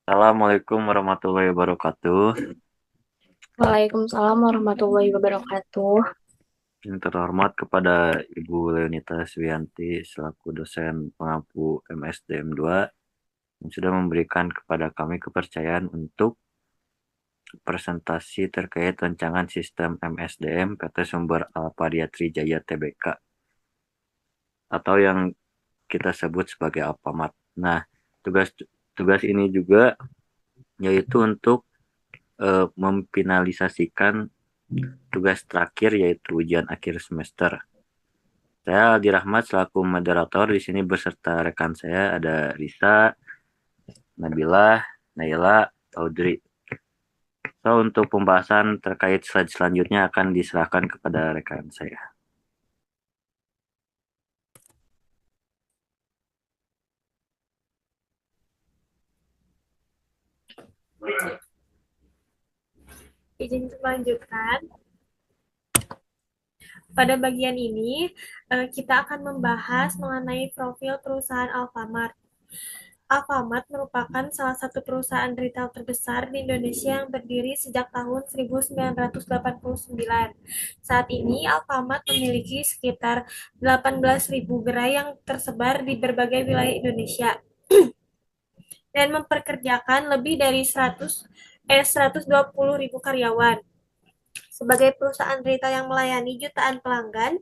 Assalamualaikum warahmatullahi wabarakatuh. Waalaikumsalam warahmatullahi wabarakatuh. Yang terhormat kepada Ibu Leonita Swianti selaku dosen pengampu MSDM 2 yang sudah memberikan kepada kami kepercayaan untuk presentasi terkait rancangan sistem MSDM PT Sumber Alpa Diatri Jaya Tbk atau yang kita sebut sebagai Alfamart. Nah, tugas tugas ini juga yaitu untuk memfinalisasikan tugas terakhir yaitu ujian akhir semester. Saya Aldi Rahmat selaku moderator di sini beserta rekan saya ada Risa, Nabila, Naila, Audrey. So, untuk pembahasan terkait slide selanjutnya akan diserahkan kepada rekan saya. Izin melanjutkan. Pada bagian ini, kita akan membahas mengenai profil perusahaan Alfamart. Alfamart merupakan salah satu perusahaan retail terbesar di Indonesia yang berdiri sejak tahun 1989. Saat ini, Alfamart memiliki sekitar 18.000 gerai yang tersebar di berbagai wilayah Indonesia dan memperkerjakan lebih dari 120.000 karyawan. Sebagai perusahaan retail yang melayani jutaan pelanggan,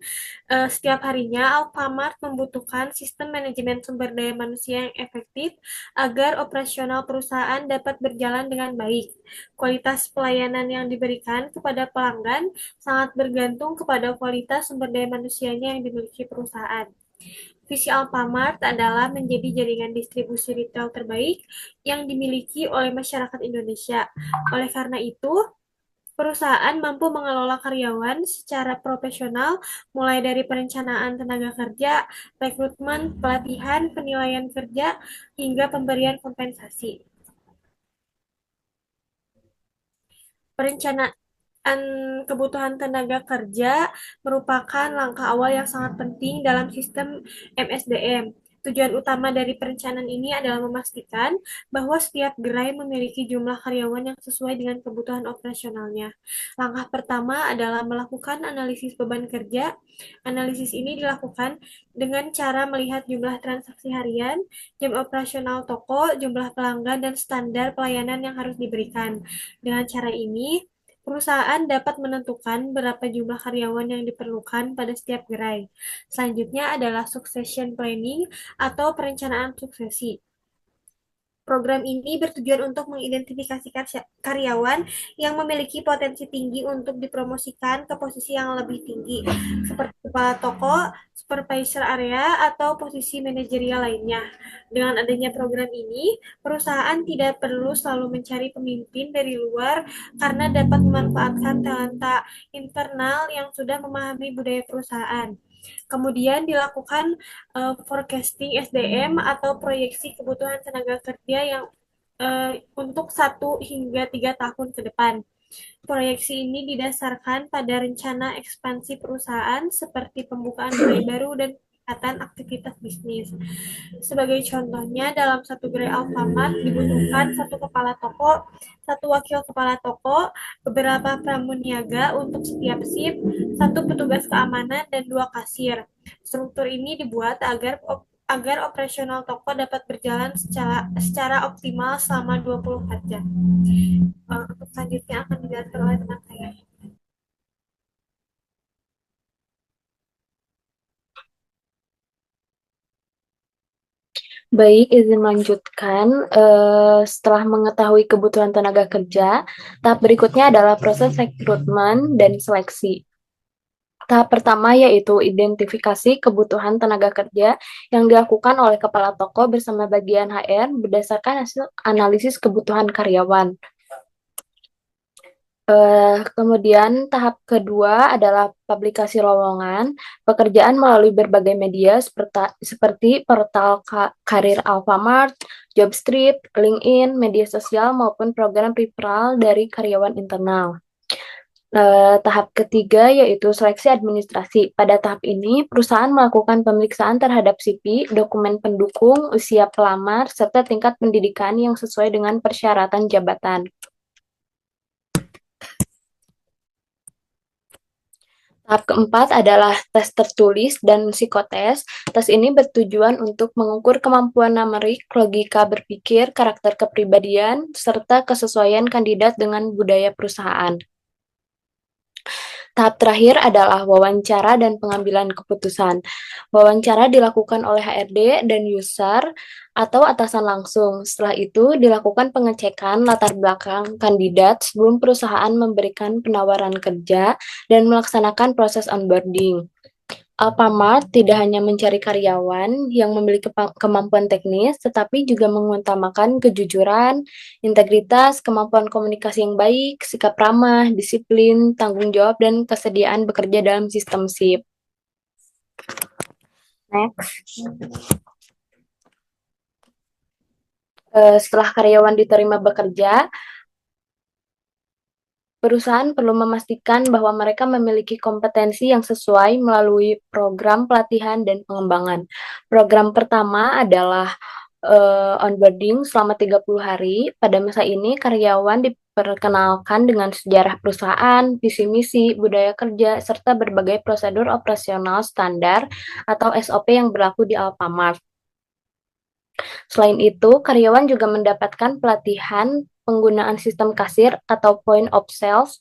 setiap harinya Alfamart membutuhkan sistem manajemen sumber daya manusia yang efektif agar operasional perusahaan dapat berjalan dengan baik. Kualitas pelayanan yang diberikan kepada pelanggan sangat bergantung kepada kualitas sumber daya manusianya yang dimiliki perusahaan. Visi Alfamart adalah menjadi jaringan distribusi retail terbaik yang dimiliki oleh masyarakat Indonesia. Oleh karena itu, perusahaan mampu mengelola karyawan secara profesional, mulai dari perencanaan tenaga kerja, rekrutmen, pelatihan, penilaian kerja, hingga pemberian kompensasi. Perencanaan kebutuhan tenaga kerja merupakan langkah awal yang sangat penting dalam sistem MSDM. Tujuan utama dari perencanaan ini adalah memastikan bahwa setiap gerai memiliki jumlah karyawan yang sesuai dengan kebutuhan operasionalnya. Langkah pertama adalah melakukan analisis beban kerja. Analisis ini dilakukan dengan cara melihat jumlah transaksi harian, jam operasional toko, jumlah pelanggan, dan standar pelayanan yang harus diberikan. Dengan cara ini, perusahaan dapat menentukan berapa jumlah karyawan yang diperlukan pada setiap gerai. Selanjutnya adalah succession planning atau perencanaan suksesi. Program ini bertujuan untuk mengidentifikasi karyawan yang memiliki potensi tinggi untuk dipromosikan ke posisi yang lebih tinggi, seperti kepala toko, supervisor area, atau posisi manajerial lainnya. Dengan adanya program ini, perusahaan tidak perlu selalu mencari pemimpin dari luar karena dapat memanfaatkan talenta internal yang sudah memahami budaya perusahaan. Kemudian dilakukan forecasting SDM atau proyeksi kebutuhan tenaga kerja yang untuk 1 hingga 3 tahun ke depan. Proyeksi ini didasarkan pada rencana ekspansi perusahaan seperti pembukaan gerai baru dan peningkatan aktivitas bisnis. Sebagai contohnya, dalam satu gerai Alfamart dibutuhkan satu kepala toko, satu wakil kepala toko, beberapa pramuniaga untuk setiap shift, satu petugas keamanan, dan 2 kasir. Struktur ini dibuat agar operasional toko dapat berjalan secara optimal selama 24 jam. Untuk selanjutnya akan dijelaskan oleh teman saya. Baik, izin melanjutkan. Setelah mengetahui kebutuhan tenaga kerja, tahap berikutnya adalah proses rekrutmen dan seleksi. Tahap pertama yaitu identifikasi kebutuhan tenaga kerja yang dilakukan oleh kepala toko bersama bagian HR berdasarkan hasil analisis kebutuhan karyawan. Kemudian tahap kedua adalah publikasi lowongan, pekerjaan melalui berbagai media seperti portal karir Alfamart, Jobstreet, LinkedIn, media sosial maupun program referral dari karyawan internal. Tahap ketiga yaitu seleksi administrasi. Pada tahap ini, perusahaan melakukan pemeriksaan terhadap CV, dokumen pendukung, usia pelamar, serta tingkat pendidikan yang sesuai dengan persyaratan jabatan. Tahap keempat adalah tes tertulis dan psikotes. Tes ini bertujuan untuk mengukur kemampuan numerik, logika berpikir, karakter kepribadian, serta kesesuaian kandidat dengan budaya perusahaan. Tahap terakhir adalah wawancara dan pengambilan keputusan. Wawancara dilakukan oleh HRD dan user atau atasan langsung. Setelah itu dilakukan pengecekan latar belakang kandidat sebelum perusahaan memberikan penawaran kerja dan melaksanakan proses onboarding. Alfamart tidak hanya mencari karyawan yang memiliki kemampuan teknis, tetapi juga mengutamakan kejujuran, integritas, kemampuan komunikasi yang baik, sikap ramah, disiplin, tanggung jawab, dan kesediaan bekerja dalam sistem SIP. Next. Setelah karyawan diterima bekerja, perusahaan perlu memastikan bahwa mereka memiliki kompetensi yang sesuai melalui program pelatihan dan pengembangan. Program pertama adalah onboarding selama 30 hari. Pada masa ini, karyawan diperkenalkan dengan sejarah perusahaan, visi misi, budaya kerja, serta berbagai prosedur operasional standar atau SOP yang berlaku di Alfamart. Selain itu, karyawan juga mendapatkan pelatihan penggunaan sistem kasir atau point of sales,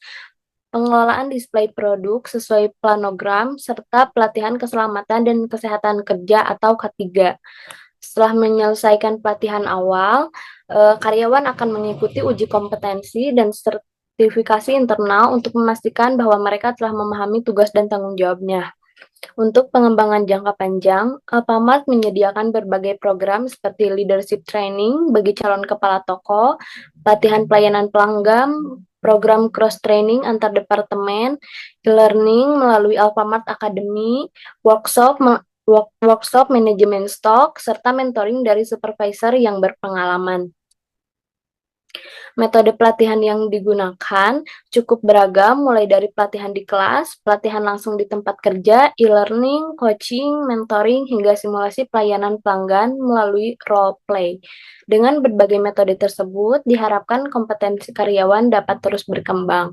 pengelolaan display produk sesuai planogram, serta pelatihan keselamatan dan kesehatan kerja atau K3. Setelah menyelesaikan pelatihan awal, karyawan akan mengikuti uji kompetensi dan sertifikasi internal untuk memastikan bahwa mereka telah memahami tugas dan tanggung jawabnya. Untuk pengembangan jangka panjang, Alfamart menyediakan berbagai program seperti leadership training bagi calon kepala toko, pelatihan pelayanan pelanggan, program cross training antar departemen, e-learning melalui Alfamart Academy, workshop manajemen stok, serta mentoring dari supervisor yang berpengalaman. Metode pelatihan yang digunakan cukup beragam, mulai dari pelatihan di kelas, pelatihan langsung di tempat kerja, e-learning, coaching, mentoring, hingga simulasi pelayanan pelanggan melalui role play. Dengan berbagai metode tersebut, diharapkan kompetensi karyawan dapat terus berkembang.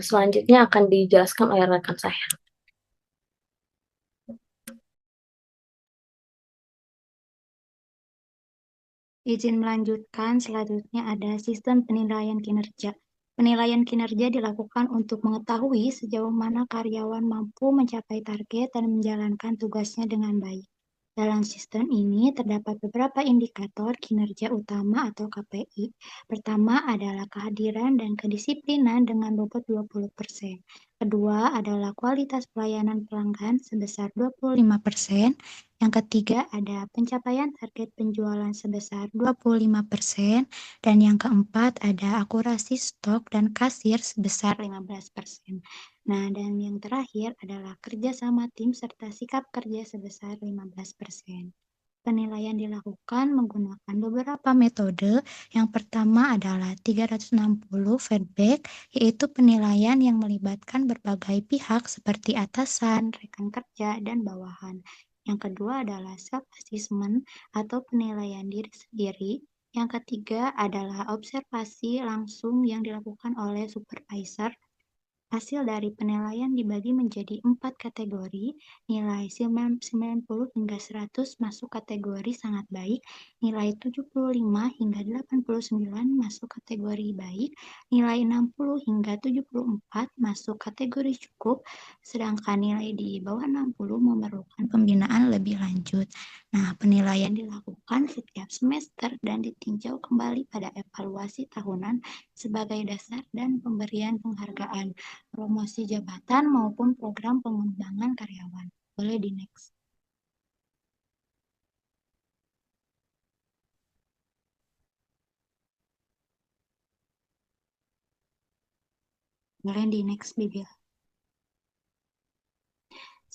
Selanjutnya akan dijelaskan oleh rekan saya. Izin melanjutkan, selanjutnya ada sistem penilaian kinerja. Penilaian kinerja dilakukan untuk mengetahui sejauh mana karyawan mampu mencapai target dan menjalankan tugasnya dengan baik. Dalam sistem ini terdapat beberapa indikator kinerja utama atau KPI. Pertama adalah kehadiran dan kedisiplinan dengan bobot 20%. Kedua adalah kualitas pelayanan pelanggan sebesar 25%. Yang ketiga ada pencapaian target penjualan sebesar 25%. Dan yang keempat ada akurasi stok dan kasir sebesar 15%. Nah, dan yang terakhir adalah kerjasama tim serta sikap kerja sebesar 15%. Penilaian dilakukan menggunakan beberapa metode. Yang pertama adalah 360 feedback, yaitu penilaian yang melibatkan berbagai pihak seperti atasan, rekan kerja, dan bawahan. Yang kedua adalah self-assessment atau penilaian diri sendiri. Yang ketiga adalah observasi langsung yang dilakukan oleh supervisor. Hasil dari penilaian dibagi menjadi 4 kategori, nilai 90 hingga 100 masuk kategori sangat baik, nilai 75 hingga 89 masuk kategori baik, nilai 60 hingga 74 masuk kategori cukup, sedangkan nilai di bawah 60 memerlukan pembinaan lebih lanjut. Nah, penilaian dilakukan setiap semester dan ditinjau kembali pada evaluasi tahunan sebagai dasar dan pemberian penghargaan, promosi jabatan maupun program pengembangan karyawan. Boleh di next. Boleh di next, Bibil.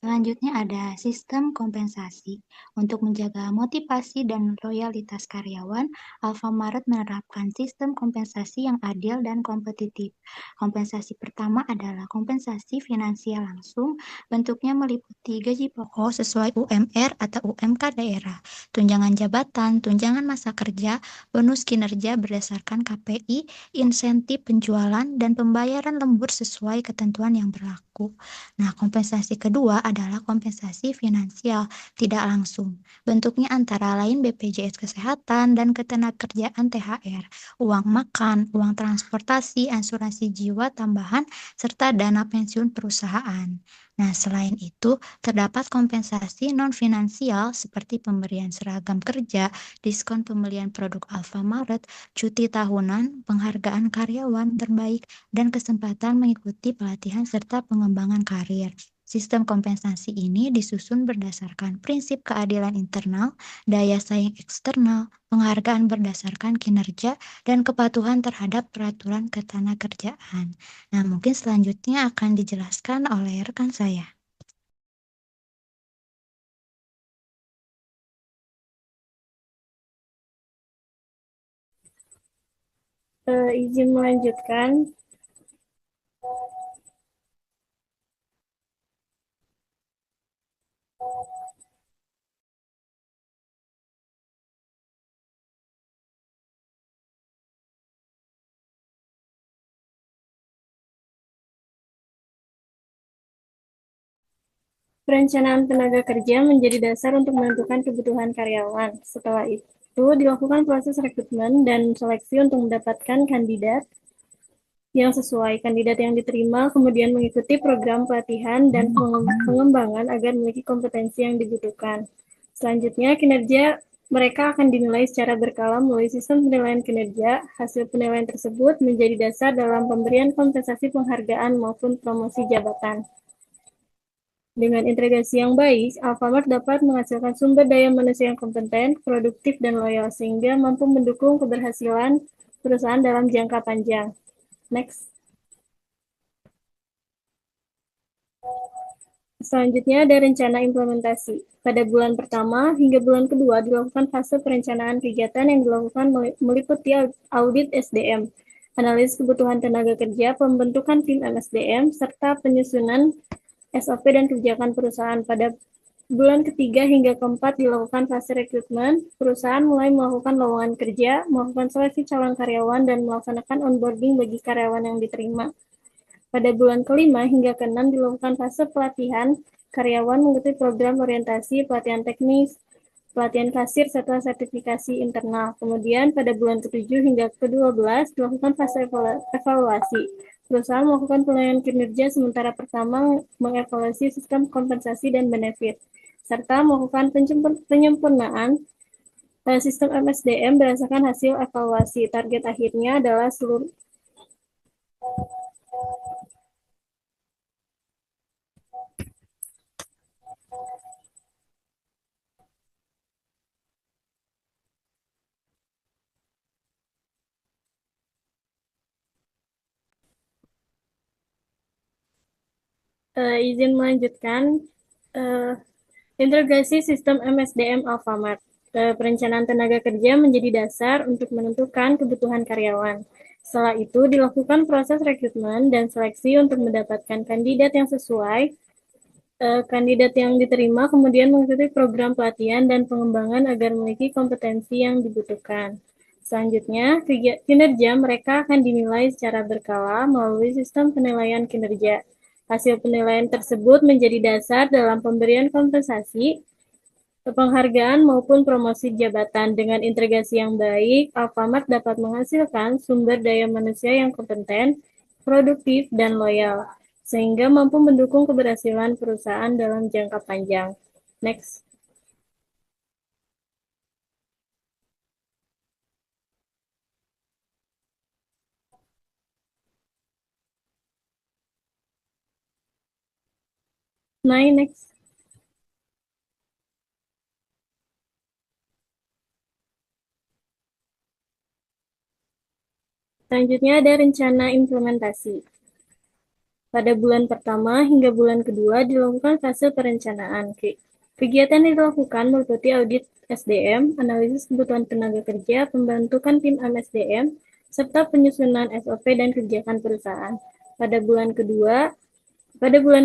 Selanjutnya ada sistem kompensasi. Untuk menjaga motivasi dan loyalitas karyawan, Alfamart menerapkan sistem kompensasi yang adil dan kompetitif. Kompensasi pertama adalah kompensasi finansial langsung, bentuknya meliputi gaji pokok sesuai UMR atau UMK daerah, tunjangan jabatan, tunjangan masa kerja, bonus kinerja berdasarkan KPI, insentif penjualan, dan pembayaran lembur sesuai ketentuan yang berlaku. Nah, kompensasi kedua adalah kompensasi finansial tidak langsung. Bentuknya antara lain BPJS Kesehatan dan Ketenagakerjaan THR, uang makan, uang transportasi, asuransi jiwa tambahan, serta dana pensiun perusahaan. Nah, selain itu, terdapat kompensasi non-finansial seperti pemberian seragam kerja, diskon pembelian produk Alfamart, cuti tahunan, penghargaan karyawan terbaik, dan kesempatan mengikuti pelatihan serta pengembangan karir. Sistem kompensasi ini disusun berdasarkan prinsip keadilan internal, daya saing eksternal, penghargaan berdasarkan kinerja, dan kepatuhan terhadap peraturan ketenagakerjaan. Nah, mungkin selanjutnya akan dijelaskan oleh rekan saya. Izin melanjutkan. Perencanaan tenaga kerja menjadi dasar untuk menentukan kebutuhan karyawan. Setelah itu, dilakukan proses rekrutmen dan seleksi untuk mendapatkan kandidat yang sesuai. Kandidat yang diterima kemudian mengikuti program pelatihan dan pengembangan agar memiliki kompetensi yang dibutuhkan. Selanjutnya, kinerja mereka akan dinilai secara berkala melalui sistem penilaian kinerja. Hasil penilaian tersebut menjadi dasar dalam pemberian kompensasi penghargaan maupun promosi jabatan. Dengan integrasi yang baik, Alfamart dapat menghasilkan sumber daya manusia yang kompeten, produktif, dan loyal, sehingga mampu mendukung keberhasilan perusahaan dalam jangka panjang. Next. Selanjutnya ada rencana implementasi. Pada bulan pertama hingga bulan kedua dilakukan fase perencanaan kegiatan yang dilakukan meliputi audit SDM, analisis kebutuhan tenaga kerja, pembentukan tim MSDM, serta penyusunan SOP dan kebijakan perusahaan. Pada bulan ketiga hingga keempat dilakukan fase rekrutmen. Perusahaan mulai melakukan lowongan kerja, melakukan seleksi calon karyawan, dan melaksanakan onboarding bagi karyawan yang diterima. Pada bulan kelima hingga keenam dilakukan fase pelatihan. Karyawan mengikuti program orientasi, pelatihan teknis, pelatihan kasir, serta sertifikasi internal. Kemudian pada bulan ke-7 hingga ke-12 dilakukan fase evaluasi. Perusahaan melakukan penilaian kinerja sementara pertama mengevaluasi sistem kompensasi dan benefit, serta melakukan penyempurnaan sistem MSDM berdasarkan hasil evaluasi. Target akhirnya adalah seluruh izin melanjutkan. Integrasi sistem MSDM Alfamart. Perencanaan tenaga kerja menjadi dasar untuk menentukan kebutuhan karyawan. Setelah itu dilakukan proses rekrutmen dan seleksi untuk mendapatkan kandidat yang sesuai. Kandidat yang diterima kemudian mengikuti program pelatihan dan pengembangan agar memiliki kompetensi yang dibutuhkan. Selanjutnya, kinerja mereka akan dinilai secara berkala melalui sistem penilaian kinerja. Hasil penilaian tersebut menjadi dasar dalam pemberian kompensasi, penghargaan maupun promosi jabatan. Dengan integrasi yang baik, Alfamart dapat menghasilkan sumber daya manusia yang kompeten, produktif, dan loyal, sehingga mampu mendukung keberhasilan perusahaan dalam jangka panjang. Next. Next. Selanjutnya ada rencana implementasi. Pada bulan pertama hingga bulan kedua dilakukan fase perencanaan. Kegiatan yang dilakukan meliputi audit SDM, analisis kebutuhan tenaga kerja, pembentukan tim MSDM, serta penyusunan SOP dan kebijakan perusahaan. Pada bulan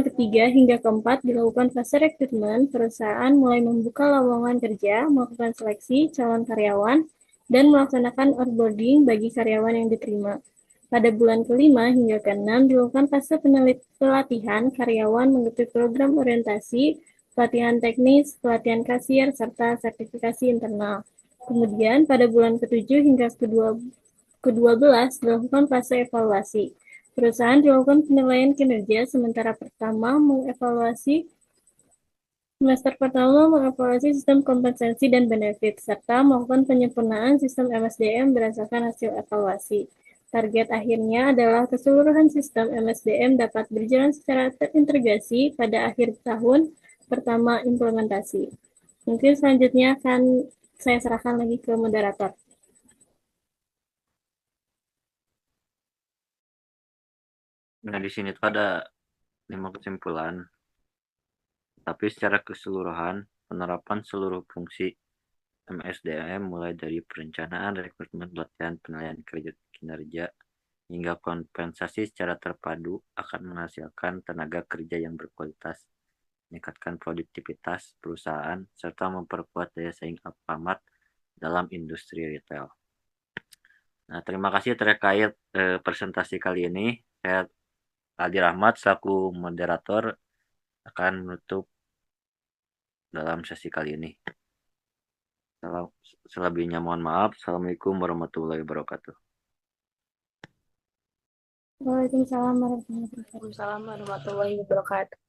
ketiga hingga keempat dilakukan fase rekrutmen, perusahaan mulai membuka lowongan kerja, melakukan seleksi calon karyawan, dan melaksanakan onboarding bagi karyawan yang diterima. Pada bulan kelima hingga keenam dilakukan fase pelatihan karyawan mengikuti program orientasi, pelatihan teknis, pelatihan kasir, serta sertifikasi internal. Kemudian pada bulan ketujuh hingga ke-12 dilakukan fase evaluasi. Perusahaan dilakukan penilaian kinerja, sementara semester pertama mengevaluasi sistem kompensasi dan benefit, serta melakukan penyempurnaan sistem MSDM berdasarkan hasil evaluasi. Target akhirnya adalah keseluruhan sistem MSDM dapat berjalan secara terintegrasi pada akhir tahun pertama implementasi. Mungkin selanjutnya akan saya serahkan lagi ke moderator. Nah, di sini tuh ada 5 kesimpulan. Tapi secara keseluruhan, penerapan seluruh fungsi MSDM mulai dari perencanaan, rekrutmen, pelatihan, penilaian kinerja, hingga kompensasi secara terpadu akan menghasilkan tenaga kerja yang berkualitas, meningkatkan produktivitas perusahaan, serta memperkuat daya saing Alfamart dalam industri retail. Nah, terima kasih terkait presentasi kali ini. Saya Aldi Rahmat selaku moderator akan menutup dalam sesi kali ini. Selebihnya mohon maaf. Assalamualaikum warahmatullahi wabarakatuh. Waalaikumsalam Waalaikumsalam warahmatullahi wabarakatuh.